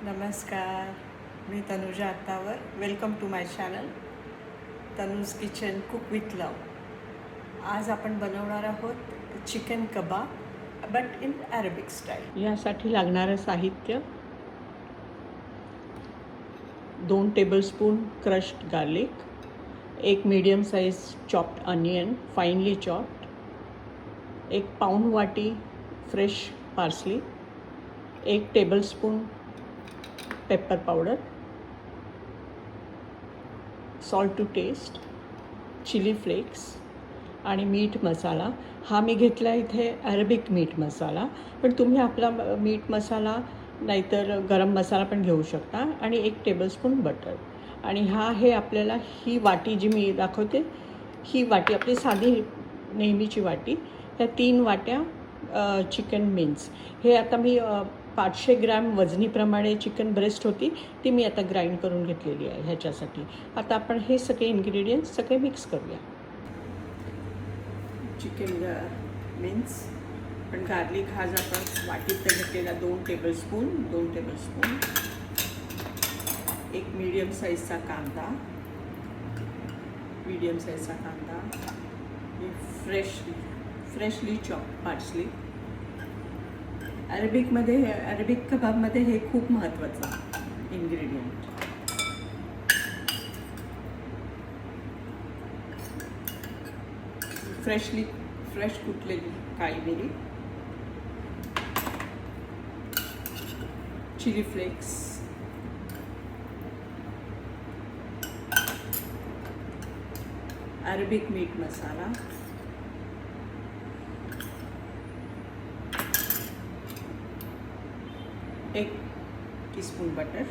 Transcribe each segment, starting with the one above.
नमस्कार, मी Tanuja Attawar. Welcome to my channel Tanuj kitchen cook with love. आज आपण बनवणार आहोत chicken kebab but in Arabic style. यासाठी लागणारं साहित्य 2 tablespoon crushed garlic, 1 medium size chopped onion finely chopped, 1 pound वाटी fresh parsley, 1 tablespoon pepper powder, salt to taste, chilli flakes आणि मीठ मसाला. हा मी घेतला इथे अरेबिक मीठ मसाला, पण तुम्ही आपला मीठ मसाला नाहीतर गरम मसाला पण घेऊ शकता. आणि 1 टेबलस्पून बटर. आणि हा आहे आपल्याला ही वाटी जी मी दाखवते, ही वाटी आपली साधी नेहमीची वाटी. ह्या 3 वाट्या चिकन मिन्स. हे आता मी 500 ग्रॅम वजनीप्रमाणे चिकन ब्रेस्ट होती, ती मी आता ग्राइंड करून घेतलेली आहे ह्याच्यासाठी. आता आपण हे सगळे इन्ग्रेडियंट्स सगळे मिक्स करूया. चिकन मिन्स पण गार्लिक हा जो आपण वाटीत घेतलेला 2 टेबलस्पून, 1 मीडियम साईजचा कांदा, फ्रेशली चॉप पार्सली. अरेबिक कबाबमध्ये हे खूप महत्त्वाचं इन्ग्रेडियंट. फ्रेश कुटलेली काळी मिरी, चिली फ्लेक्स, अरेबिक मीठ मसाला, एक टीस्पून बटर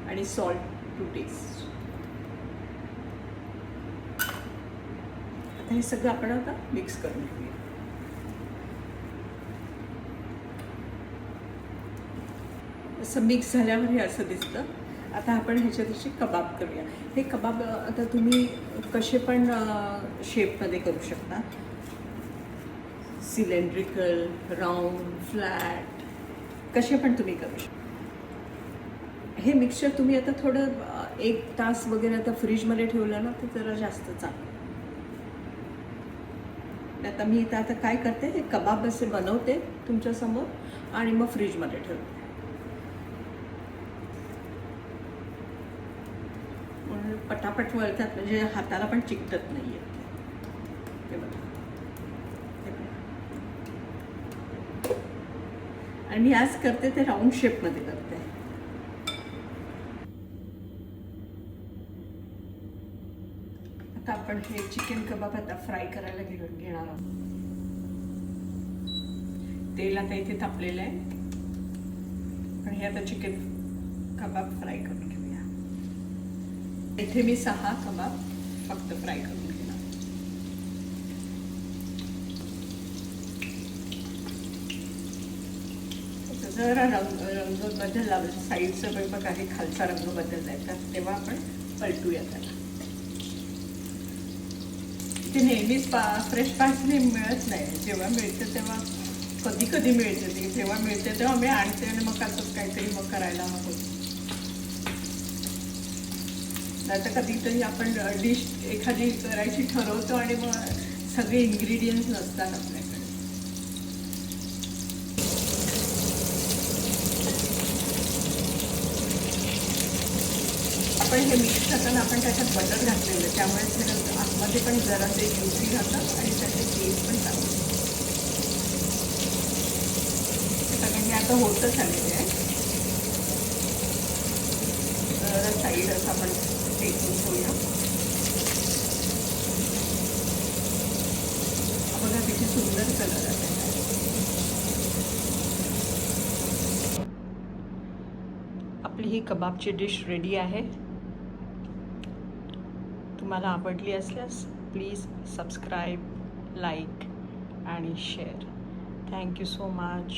आणि सॉल्ट टू टेस्ट. आता हे सगळं आपण आता मिक्स करून घेऊया. असं मिक्स झाल्यावर हे असं दिसतं. आता आपण ह्याच्यात कबाब करूया. हे कबाब आता तुम्ही कसे पण शेपमध्ये करू शकता. सिलेंड्रिकल, राऊंड, फ्लॅट, कसे पण तुम्ही करू शकता. हे मिक्सचर तुम्ही आता थोडं 1 तास वगैरे आता फ्रीजमध्ये ठेवलं ना तर जरा जास्त चांगलं. आता मी आता काय करते, हे कबाब असे बनवते तुमच्यासमोर आणि मग फ्रीजमध्ये ठेवते. म्हणून पटापट वळतात, म्हणजे हाताला पण चिकटत नाही आहे. हे बघा, आणि मी आज करते ते राऊंड शेपमध्ये करते. आता आपण हे चिकन कबाब आता फ्राय करायला घेणार आहोत. तेल आता इथे तापलेलं आहे, पण हे आता चिकन कबाब फ्राय करून घेऊया. इथे मी 6 कबाब फक्त फ्राय करून घेणार. जरा रंग बदलला, साईडचं पण बघा हे खालचा रंग बदलला आहे, तर तेव्हा आपण पलटूया त्याला. ते नेहमीच फ्रेश पार्सली मिळत नाही. जेव्हा मिळते तेव्हा कधी मिळते, ती जेव्हा मिळते तेव्हा मी आणते आणि मग असंच काहीतरी मग करायला होतं. आता कधीतरी आपण डिश एखादी करायची ठरवतो आणि मग सगळे इन्ग्रेडियंट्स नसतात आपल्याकडे. आपण हे मिक्स करताना आपण त्याच्यात बटर घातलेलं, त्यामुळे आतमध्ये पण जरा ते ज्युसी राहतात आणि त्याचे टेस्ट पण चांगलं. सगळ्यांनी आता होतच आलेले आहे. जरा साईड असं आपण टेकून ठेवूया. बघा किती सुंदर कलर आहे. आपली ही कबाबची डिश रेडी आहे. तुम्हाला आवडली असल्यास प्लीज सबस्क्राईब, लाईक आणि शेअर. Thank you so much.